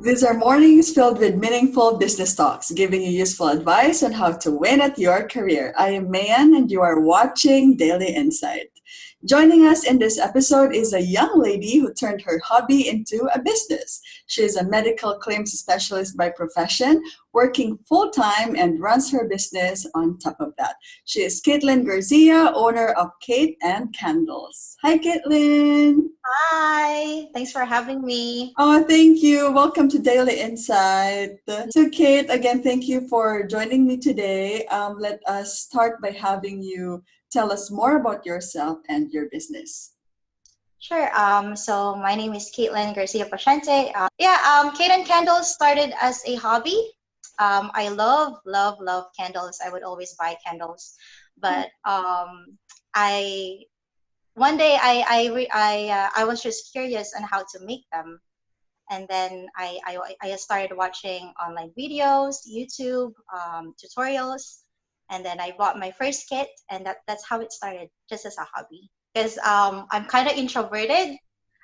These are mornings filled with meaningful business talks, giving you useful advice on how to win at your career. I am Mayan, and you are watching Daily Insight. Joining us in this episode is a young lady who turned her hobby into a business. She is a medical claims specialist by profession, working full-time and runs her business on top of that. She is Caitlin Garcia, owner of Cait and Candles. Hi, Caitlin. Hi, thanks for having me. Oh, thank you. Welcome to Daily Insight. So, Kate, again, thank you for joining me today. Let us start by having you tell us more about yourself and your business. Sure. So my name is Caitlin Garcia Paciente. Cait and Candles started as a hobby. I love candles. I would always buy candles, but I one day I was just curious on how to make them, and then I started watching online videos, YouTube tutorials, and then I bought my first kit, and that's how it started, just as a hobby. Because I'm kind of introverted.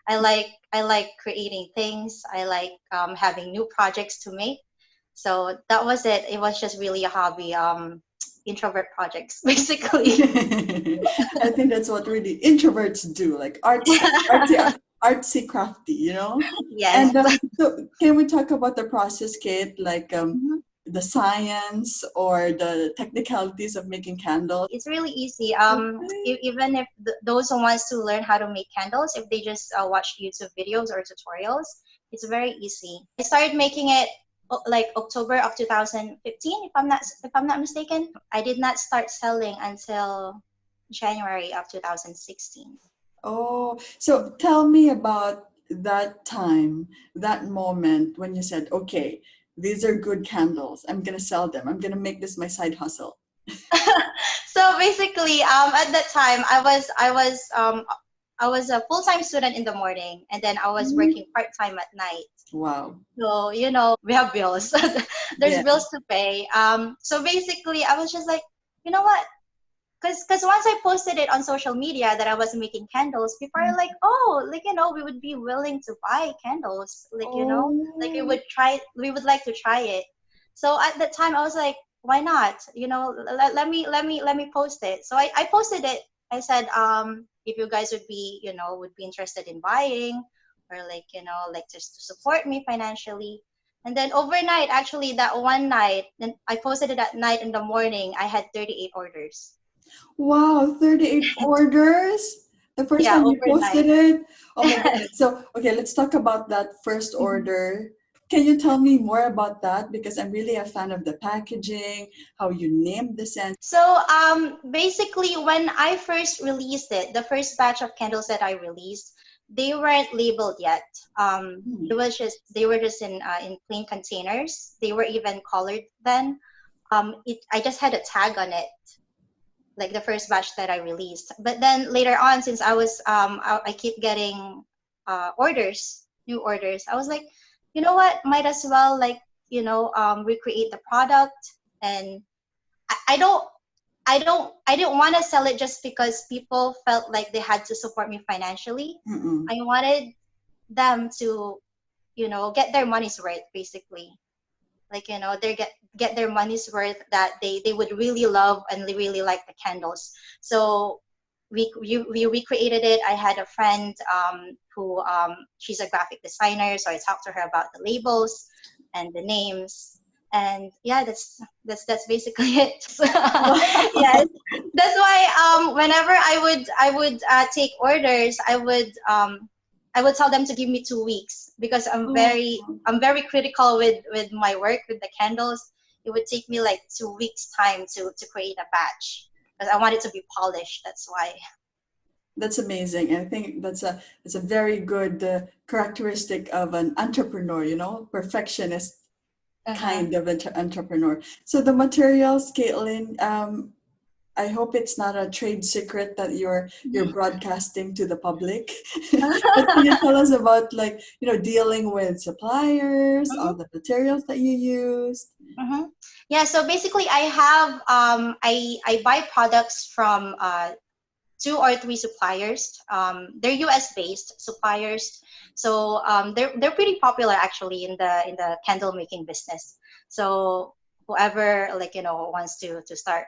I like creating things. I like having new projects to make. So that was it. It was just really a hobby. Introvert projects, basically. I think that's what really introverts do, like artsy crafty, you know? Yes. And so can we talk about the process, Kate, like Mhm. the science or the technicalities of making candles? It's really easy. Okay. Even if those who wants to learn how to make candles, if they just watch YouTube videos or tutorials, it's very easy. I started making it like October of 2015, if I'm not mistaken. I did not start selling until January of 2016. Oh, so tell me about that time, that moment when you said, okay, these are good candles. I'm going to sell them. I'm going to make this my side hustle. So basically, at that time, I was a full-time student in the morning, and then I was Mhm. working part-time at night. Wow. So, we have bills. There's Yeah. bills to pay. So basically, I was just like, you know what? Because once I posted it on social media that I was making candles, people are like, oh, we would be willing to buy candles. Like Oh. we would like to try it. So at that time, I was like, why not? Let me post it. So I posted it. I said, if you guys would be interested in buying, or like just to support me financially. And then overnight, actually, that one night, and I posted it at night. In the morning, I had 38 orders. Wow, 38 orders? The first Yeah, time you overnight. posted it? Oh my goodness. So, okay, let's talk about that first Mhm. order. Can you tell me more about that? Because I'm really a fan of the packaging, how you named the scent. So basically, when I first released it, the first batch of candles that I released, they weren't labeled yet. Hmm. They were just in plain containers. They were even colored then. I just had a tag on it, like the first batch that I released. But then later on, since I keep getting new orders, I was like, you know what, might as well, recreate the product. And I don't I didn't want to sell it just because people felt like they had to support me financially. Mm-mm. I wanted them to, get their money's worth, basically. Like, they get their money's worth, that they would really love and they really like the candles. So we recreated it. I had a friend who she's a graphic designer, so I talked to her about the labels and the names. And yeah, that's basically it. Yes, Wow. that's why whenever I would take orders, I would tell them to give me 2 weeks, because I'm Oh, very critical with my work with the candles. It would take me like 2 weeks time to create a batch, because I want it to be polished. That's why. that's amazing. I think that's a very good characteristic of an entrepreneur, you know, perfectionist Uh-huh. kind of entrepreneur. So the materials, Caitlin, I hope it's not a trade secret that you're broadcasting to the public. But can you tell us about, like, dealing with suppliers, all the materials that you used? Mm-hmm. Yeah, so basically I have I buy products from two or three suppliers. They're US based suppliers, so they're pretty popular actually in the candle making business. So whoever, like, wants to start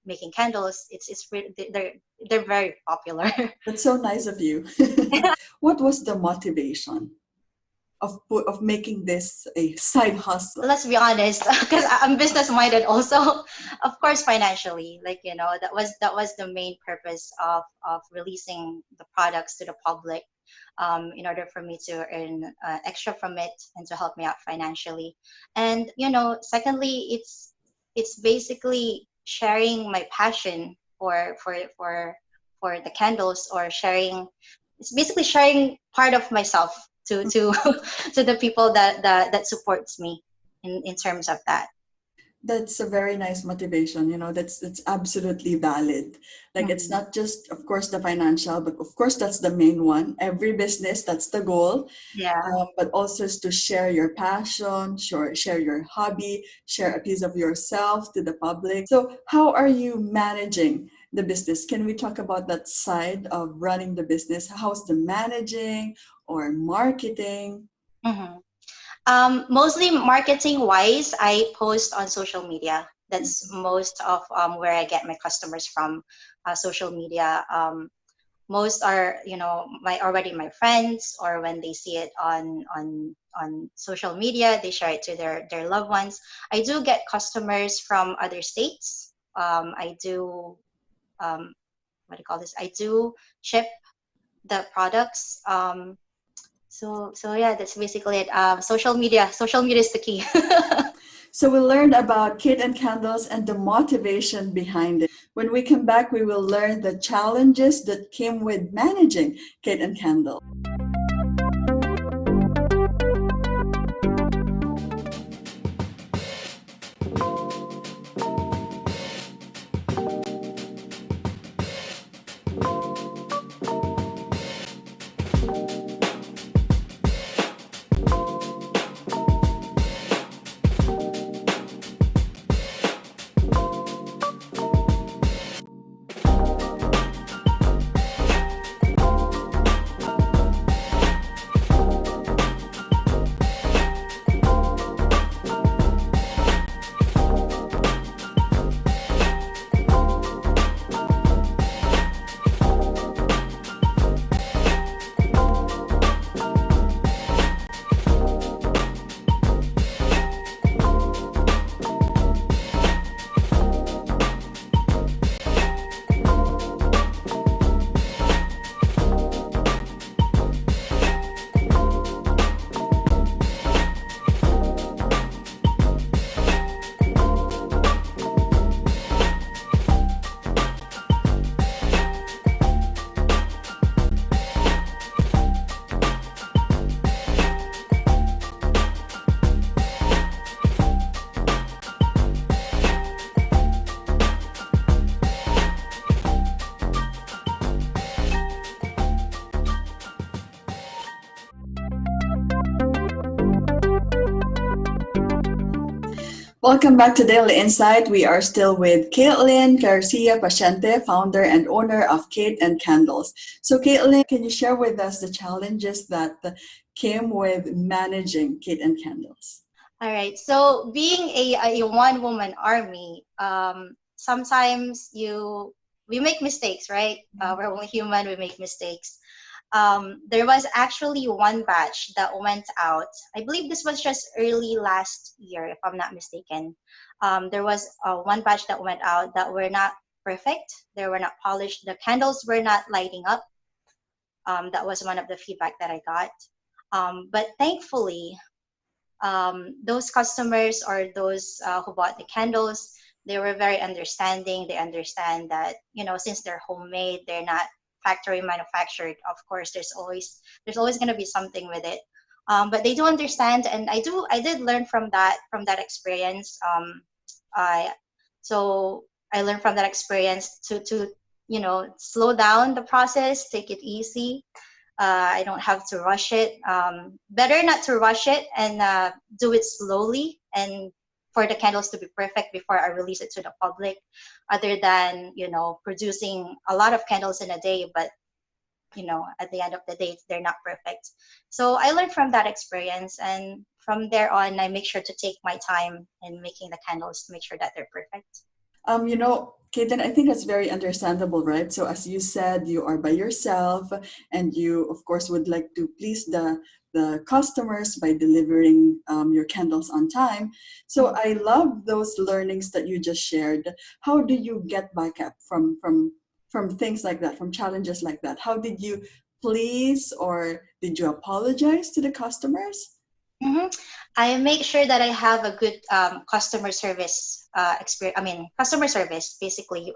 making candles, they're very popular. That's so nice of you. What was the motivation of making this a side hustle? Let's be honest, because I'm business minded also. Of course, financially, like, that was the main purpose of releasing the products to the public, in order for me to earn extra from it and to help me out financially. And secondly, it's basically sharing my passion for the candles, or sharing, it's basically sharing part of myself to to the people that supports me in terms of that. That's a very nice motivation. That's absolutely valid. Like, it's Mhm. not just, of course, the financial, but of course that's the main one. Every business, that's the goal. Yeah. But also is to share your passion, share your hobby, share a piece of yourself to the public. So how are you managing the business? Can we talk about that side of running the business? How's the managing or marketing? Mhm. Mostly marketing wise, I post on social media. That's most of where I get my customers from, social media. Most are, my already my friends, or when they see it on social media, they share it to their loved ones. I do get customers from other states. I do, what do you call this? I do ship the products. So yeah, that's basically it. Social media is the key. So we learned about Cait and Candles and the motivation behind it. When we come back, we will learn the challenges that came with managing Cait and Candle. Welcome back to Daily Insight. We are still with Caitlin Garcia Paciente, founder and owner of Cait and Candles. So, Caitlin, can you share with us the challenges that came with managing Cait and Candles? All right. So being a one woman army, sometimes we make mistakes, right? We're only human. We make mistakes. There was actually one batch that went out. I believe this was just early last year, if I'm not mistaken. There was one batch that went out that were not perfect. They were not polished. The candles were not lighting up. That was one of the feedback that I got. But thankfully, those customers, or those who bought the candles, they were very understanding. They understand that, since they're homemade, they're not factory manufactured. Of course, there's always going to be something with it. But they do understand, and I did learn from that experience. I so I learned from that experience to slow down the process, take it easy. I don't have to rush it. Better not to rush it, and do it slowly and for the candles to be perfect before I release it to the public, other than, producing a lot of candles in a day, but at the end of the day, they're not perfect. So I learned from that experience, and from there on, I make sure to take my time in making the candles to make sure that they're perfect. Kaden, I think that's very understandable, right? So as you said, you are by yourself, and you, of course, would like to please the customers by delivering your candles on time. So I love those learnings that you just shared. How do you get back up from things like that, from challenges like that? How did you please, or did you apologize to the customers? Mm-hmm. I make sure that I have a good customer service experience. I mean, customer service basically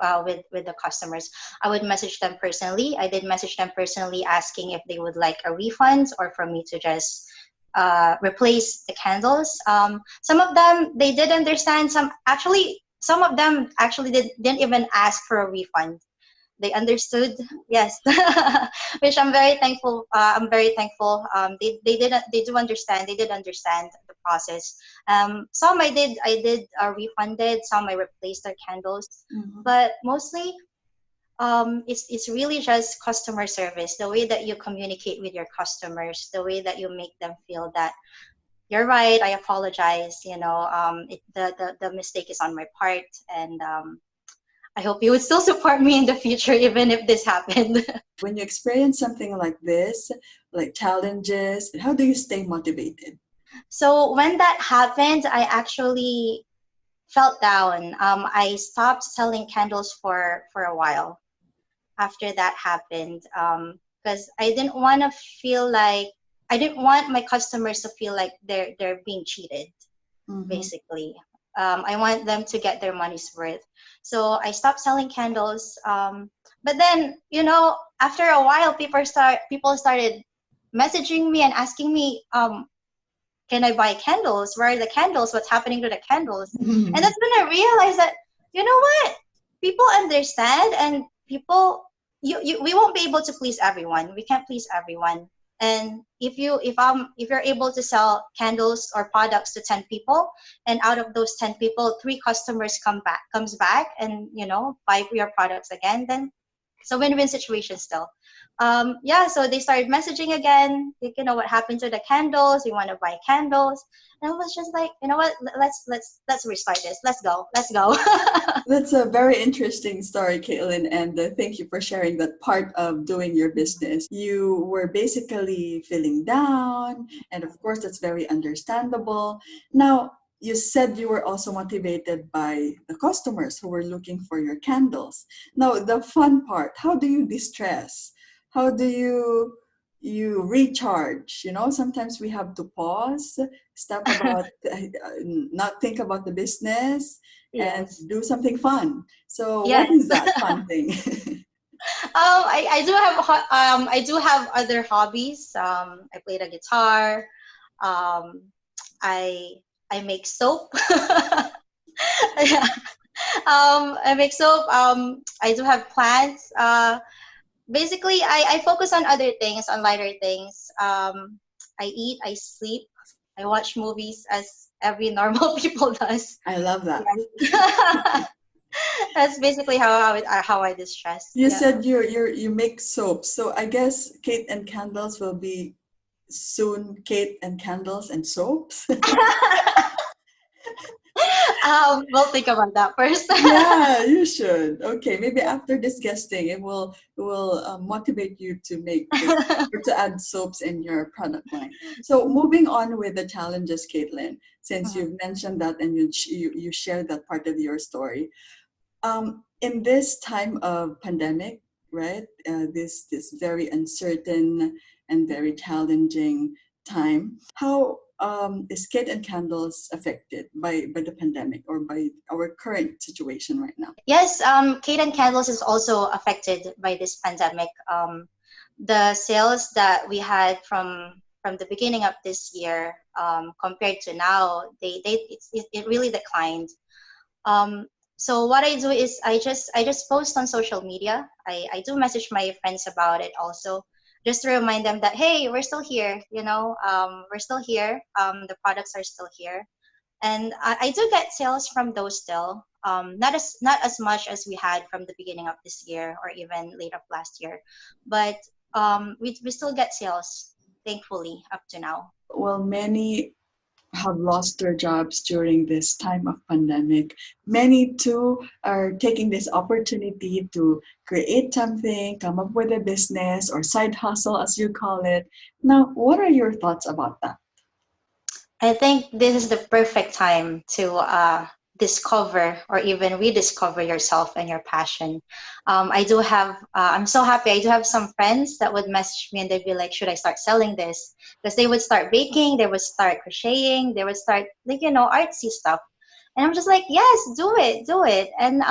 with the customers. I would message them personally. I did message them personally, asking if they would like a refund or for me to just replace the candles. Some of them they did understand. Some of them actually didn't even ask for a refund. They understood, yes. Which I'm very thankful. I'm very thankful. They do understand. They did understand the process. Some I did refunded. Some I replaced their candles. Mhm. But mostly, it's really just customer service. The way that you communicate with your customers, the way that you make them feel that you're right. I apologize. The mistake is on my part, and I hope you would still support me in the future, even if this happened. When you experience something like this, like challenges, how do you stay motivated? So when that happened, I actually felt down. I stopped selling candles for a while after that happened, because I didn't want to feel like I didn't want my customers to feel like they're being cheated, Mm-hmm. basically. I want them to get their money's worth. So I stopped selling candles. But then, after a while, people started messaging me and asking me, can I buy candles? Where are the candles? What's happening to the candles? And that's when I realized that, you know what? People understand, and we won't be able to please everyone. We can't please everyone. And if you're able to sell candles or products to 10 people, and out of those 10 people, 3 customers comes back and buy your products again, then it's a win-win situation still. Yeah, so they started messaging again, like, what happened to the candles? We want to buy candles. And I was just like, you know what? Let's restart this. Let's go. That's a very interesting story, Caitlin, and thank you for sharing that part of doing your business. You were basically feeling down, and of course, that's very understandable. Now, you said you were also motivated by the customers who were looking for your candles. Now, the fun part, how do you distress? How do you recharge? Sometimes we have to pause, stop about, not think about the business, and Yes. do something fun. So what Yes. is that fun thing? I do have other hobbies. I play the guitar. Um, I I make soap. Yeah. I make soap. I do have plants. Basically, I focus on other things, on lighter things. I eat, I sleep, I watch movies as every normal people does. I love that. Yes. That's basically how I distress. You Yeah. said you make soap, so I guess Kate and Candles will be soon Kate and Candles and soaps. We'll think about that first. Yeah, you should. Okay, maybe after this guesting, it will motivate you to make or to add soaps in your product line. So moving on with the challenges, Caitlin, since Mhm. you've mentioned that and you shared that part of your story. In this time of pandemic, right? This very uncertain and very challenging time. How is Kit and Candles affected by the pandemic or by our current situation right now? Yes, Cait and Candles is also affected by this pandemic. The sales that we had from the beginning of this year, compared to now, it really declined. Um, so what I do is I just post on social media. I do message my friends about it also, just to remind them that, hey, we're still here. We're still here. The products are still here. And I do get sales from those still. Not as much as we had from the beginning of this year or even late of last year, but we still get sales, thankfully, up to now. Well, many have lost their jobs during this time of pandemic. Many too are taking this opportunity to create something, come up with a business or side hustle as you call it. Now, what are your thoughts about that? I think this is the perfect time to discover or even rediscover yourself and your passion. I'm so happy. I do have some friends that would message me and they'd be like, should I start selling this? Because they would start baking, they would start crocheting, they would start, like, artsy stuff. And I'm just like, yes, do it, do it. And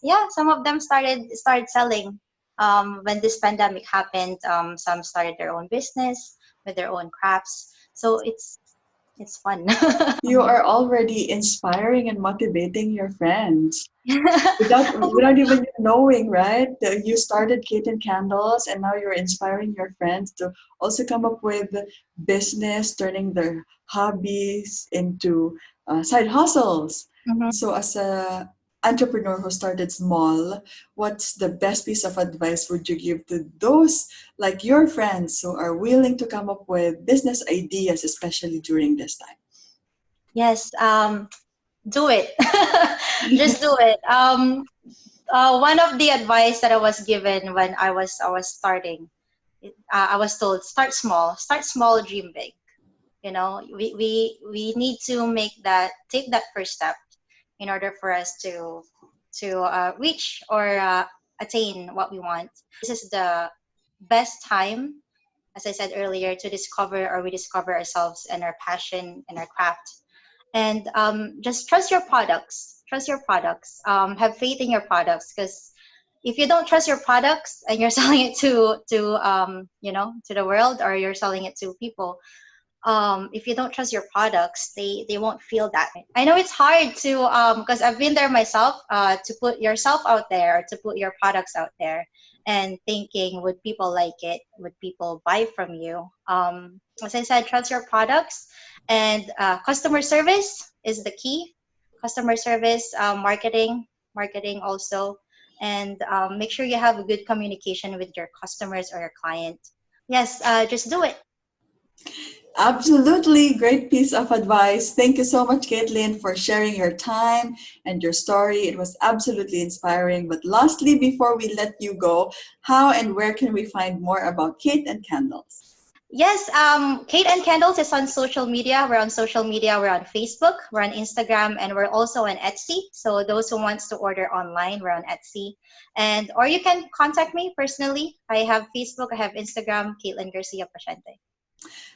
yeah, some of them started selling when this pandemic happened. Some started their own business with their own crafts. So it's fun. You are already inspiring and motivating your friends without even you knowing, right? You started Cait and Candles, and now you're inspiring your friends to also come up with business, turning their hobbies into side hustles. Mhm. So, as a entrepreneur who started small, what's the best piece of advice would you give to those like your friends who are willing to come up with business ideas, especially during this time? Yes, do it. Just do it. One of the advice that I was given when I was starting, I was told start small, dream big. We need to take that first step in order for us to reach or attain what we want. This is the best time, as I said earlier, to discover or rediscover ourselves and our passion and our craft. And just trust your products. Trust your products. Have faith in your products, because if you don't trust your products and you're selling it to the world, or you're selling it to people, if you don't trust your products, they won't feel that. I know it's hard to because I've been there myself, to put yourself out there, to put your products out there, and thinking, would people like it? Would people buy from you? As I said, trust your products, and customer service is the key. Customer service, marketing also, and make sure you have a good communication with your customers or your client. Yes, just do it. Absolutely great piece of advice. Thank you so much, Caitlin, for sharing your time and your story. It was absolutely inspiring. But lastly, before we let you go, how and where can we find more about Cait and Candles? Yes, Cait and Candles is on social media. We're on social media. We're on Facebook. We're on Instagram, and we're also on Etsy. So those who wants to order online, we're on Etsy, and or you can contact me personally. I have Facebook. I have Instagram. Caitlin Garcia Paciente.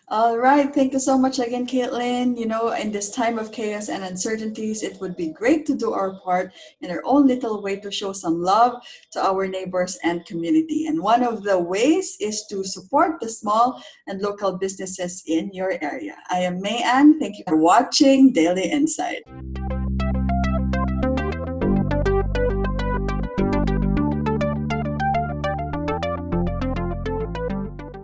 All right. Thank you so much again, Caitlin. You know, in this time of chaos and uncertainties, it would be great to do our part in our own little way to show some love to our neighbors and community. And one of the ways is to support the small and local businesses in your area. I am Mayan. Thank you for watching Daily Insight.